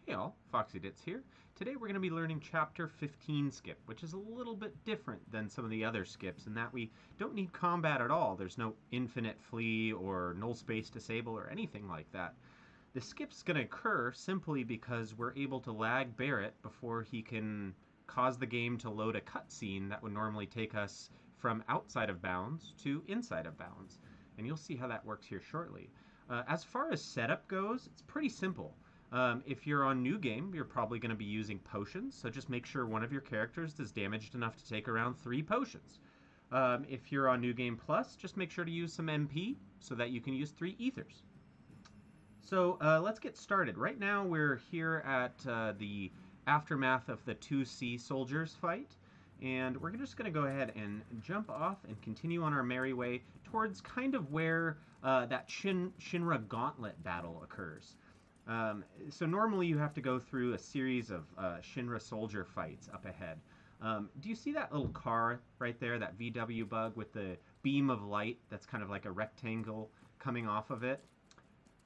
Hey all, FoxyDits here. Today we're going to be learning Chapter 15 Skip, which is a little bit different than some of the other skips in that we don't need combat at all. There's no infinite flee or null space disable or anything like that. The skip's going to occur simply because we're able to lag Barret before he can cause the game to load a cutscene that would normally take us from outside of bounds to inside of bounds. And you'll see how that works here shortly. As far as setup goes, it's pretty simple. If you're on New Game, you're probably going to be using potions, so just make sure one of your characters is damaged enough to take around 3 potions. If you're on New Game Plus, just make sure to use some MP so that you can use 3 ethers. So let's get started. Right now we're here at the aftermath of the 2C soldiers fight, and we're just going to go ahead and jump off and continue on our merry way towards kind of where that Shinra Gauntlet battle occurs. So normally you have to go through a series of Shinra soldier fights up ahead. Do you see that little car right there, that VW bug with the beam of light that's kind of like a rectangle coming off of it?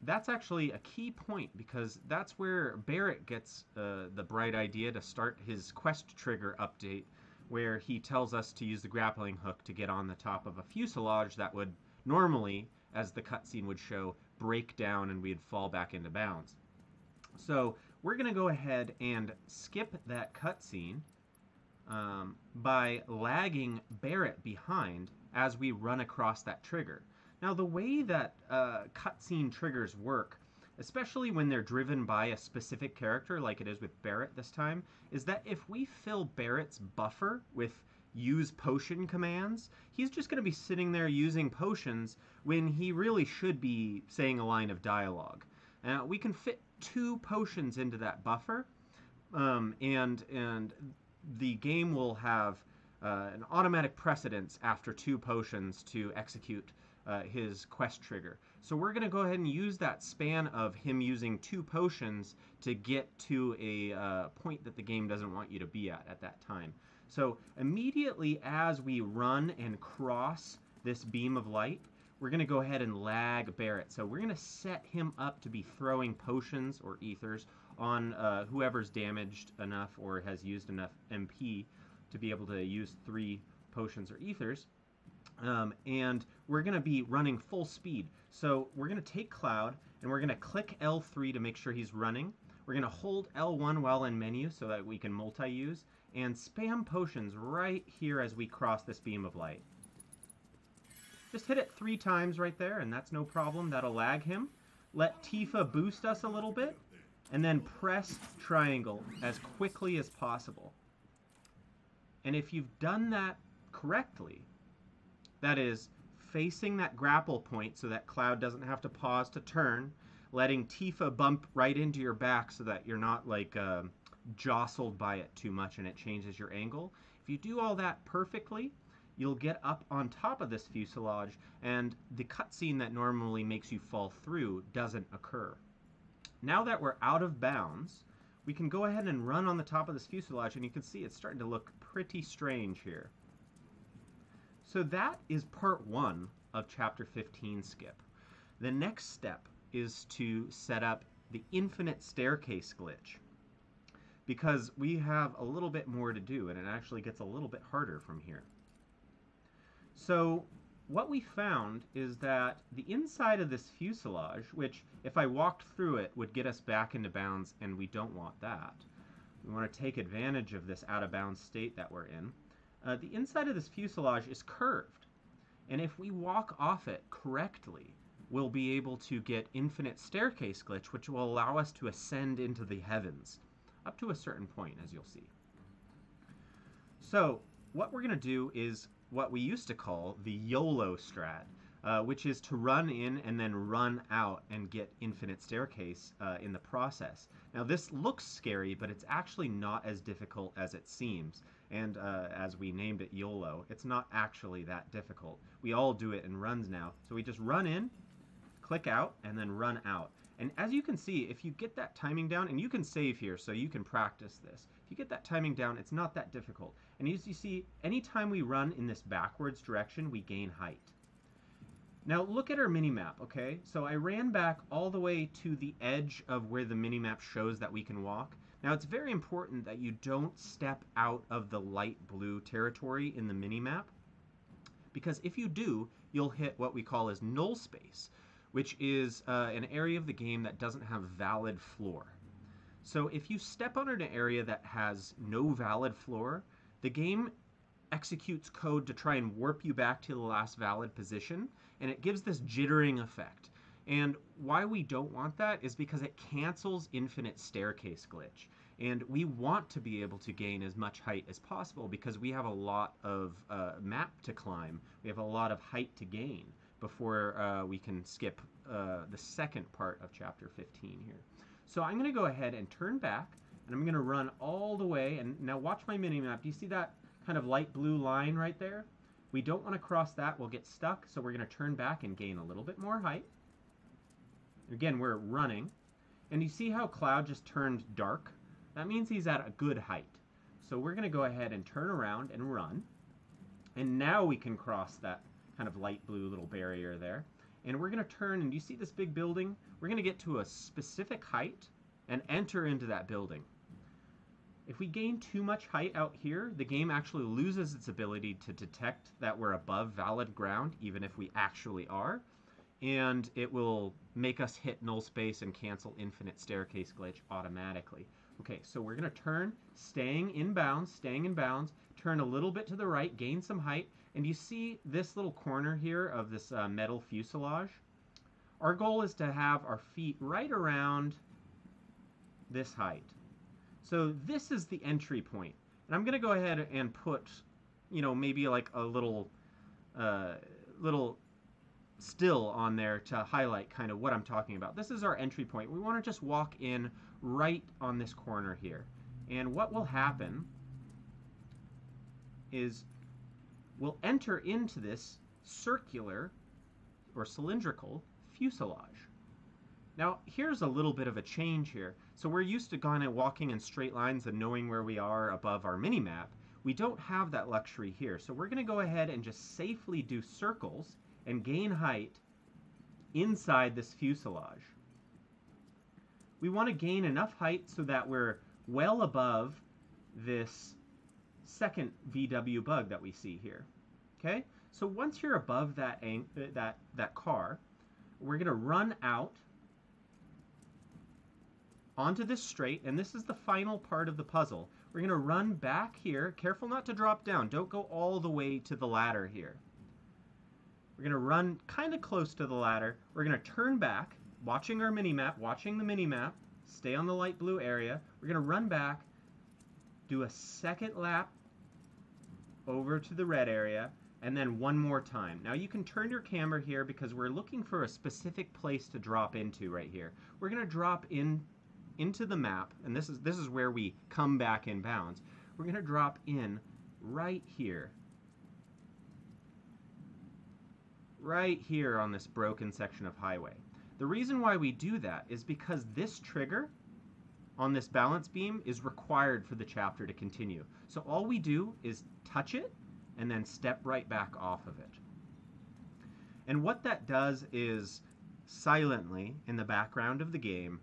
That's actually a key point because that's where Barret gets the bright idea to start his quest trigger update, where he tells us to use the grappling hook to get on the top of a fuselage that would normally, as the cutscene would show, break down and we'd fall back into bounds. So we're going to go ahead and skip that cutscene by lagging Barret behind as we run across that trigger. Now the way that cutscene triggers work, especially when they're driven by a specific character like it is with Barret this time, is that if we fill Barret's buffer with use potion commands, he's just going to be sitting there using potions when he really should be saying a line of dialogue. We can fit 2 potions into that buffer, and the game will have an automatic precedence after 2 potions to execute his quest trigger. So we're going to go ahead and use that span of him using 2 potions to get to a point that the game doesn't want you to be at that time. So immediately as we run and cross this beam of light, we're going to go ahead and lag Barret. So we're going to set him up to be throwing potions or ethers on whoever's damaged enough or has used enough MP to be able to use 3 potions or ethers. And we're going to be running full speed. So we're going to take Cloud, and we're going to click L3 to make sure he's running. We're going to hold L1 while in menu so that we can multi-use, and spam potions right here as we cross this beam of light. Just hit it 3 times right there, and that's no problem. That'll lag him. Let Tifa boost us a little bit, and then press triangle as quickly as possible. And if you've done that correctly, that is, facing that grapple point so that Cloud doesn't have to pause to turn, letting Tifa bump right into your back so that you're not like jostled by it too much and it changes your angle. If you do all that perfectly, you'll get up on top of this fuselage and the cutscene that normally makes you fall through doesn't occur. Now that we're out of bounds, we can go ahead and run on the top of this fuselage, and you can see it's starting to look pretty strange here. So that is part 1 of Chapter 15 Skip. The next step is to set up the infinite staircase glitch, because we have a little bit more to do, and it actually gets a little bit harder from here. So what we found is that the inside of this fuselage, which if I walked through it would get us back into bounds, and we don't want that. We want to take advantage of this out of bounds state that we're in. The inside of this fuselage is curved, and if we walk off it correctly, we'll be able to get infinite staircase glitch, which will allow us to ascend into the heavens, up to a certain point, as you'll see. So what we're going to do is what we used to call the YOLO strat, which is to run in and then run out and get infinite staircase in the process. Now this looks scary, but it's actually not as difficult as it seems. And as we named it YOLO, it's not actually that difficult. We all do it in runs now. So we just run in, click out, and then run out. And as you can see, if you get that timing down, and you can save here so you can practice this. If you get that timing down, it's not that difficult. And as you see, anytime we run in this backwards direction, we gain height. Now look at our minimap, okay? So I ran back all the way to the edge of where the minimap shows that we can walk. Now it's very important that you don't step out of the light blue territory in the minimap, because if you do, you'll hit what we call as null space, which is an area of the game that doesn't have valid floor. So if you step on an area that has no valid floor, the game executes code to try and warp you back to the last valid position, and it gives this jittering effect. And why we don't want that is because it cancels infinite staircase glitch. And we want to be able to gain as much height as possible because we have a lot of map to climb. We have a lot of height to gain before we can skip the second part of chapter 15 here. So I'm going to go ahead and turn back, and I'm going to run all the way. And now watch my minimap. Do you see that kind of light blue line right there? We don't want to cross that. We'll get stuck, so we're going to turn back and gain a little bit more height. Again, we're running. And you see how Cloud just turned dark? That means he's at a good height. So we're going to go ahead and turn around and run. And now we can cross that kind of light blue little barrier there. And we're going to turn, and do you see this big building? We're going to get to a specific height and enter into that building. If we gain too much height out here, the game actually loses its ability to detect that we're above valid ground, even if we actually are. And it will make us hit null space and cancel infinite staircase glitch automatically. Okay, so we're going to turn, staying in bounds, turn a little bit to the right, gain some height, and you see this little corner here of this metal fuselage? Our goal is to have our feet right around this height. So this is the entry point. And I'm going to go ahead and put, you know, maybe like a little still on there to highlight kind of what I'm talking about. This is our entry point. We want to just walk in right on this corner here. And what will happen is we'll enter into this circular or cylindrical fuselage. Now, here's a little bit of a change here. So we're used to kind of walking in straight lines and knowing where we are above our minimap. We don't have that luxury here. So we're going to go ahead and just safely do circles and gain height inside this fuselage. We want to gain enough height so that we're well above this second VW bug that we see here. Okay? So once you're above that car, we're going to run out onto this straight, and this is the final part of the puzzle. We're going to run back here. Careful not to drop down. Don't go all the way to the ladder here. We're going to run kind of close to the ladder. We're going to turn back, watching our minimap, watching the minimap, stay on the light blue area. We're going to run back, do a second lap over to the red area, and then one more time. Now you can turn your camera here because we're looking for a specific place to drop into right here. We're going to drop into the map, and this is where we come back in bounds. We're going to drop in right here. Right here on this broken section of highway. The reason why we do that is because this trigger on this balance beam is required for the chapter to continue. So all we do is touch it and then step right back off of it. And what that does is silently, in the background of the game,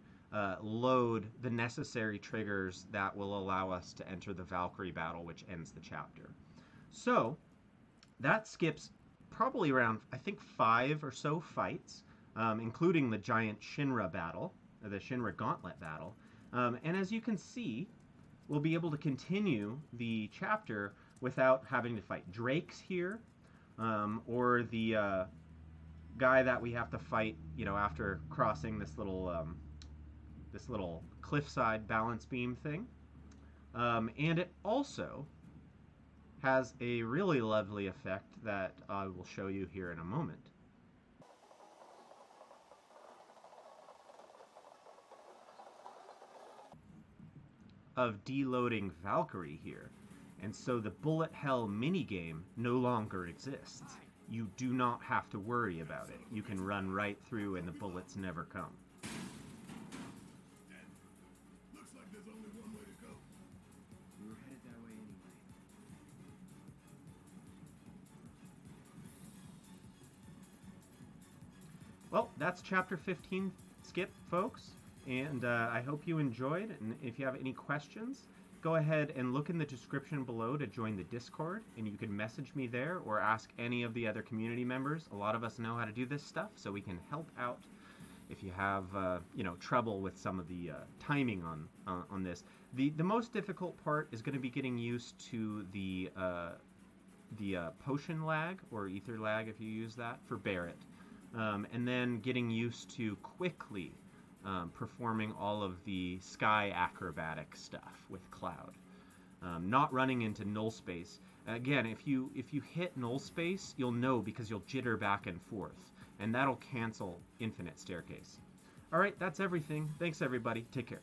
load the necessary triggers that will allow us to enter the Valkyrie battle, which ends the chapter. So that skips probably around, I think, 5 or so fights, including the giant Shinra battle, or the Shinra Gauntlet battle. And as you can see, we'll be able to continue the chapter without having to fight Drakes here, or the guy that we have to fight, you know, after crossing this little cliffside balance beam thing. And it also has a really lovely effect that I will show you here in a moment. Of deloading Valkyrie here. And so the bullet hell minigame no longer exists. You do not have to worry about it. You can run right through and the bullets never come. Looks like there's only one way to go. We were headed that way anyway. Well, that's chapter 15, Skip, folks. And I hope you enjoyed. And if you have any questions, go ahead and look in the description below to join the Discord. And you can message me there or ask any of the other community members. A lot of us know how to do this stuff, so we can help out if you have trouble with some of the timing on this. The most difficult part is going to be getting used to the potion lag, or ether lag if you use that, for Barret. And then getting used to quickly performing all of the sky acrobatic stuff with Cloud. Not running into null space. Again, if you hit null space, you'll know because you'll jitter back and forth. And that'll cancel infinite staircase. Alright, that's everything. Thanks everybody. Take care.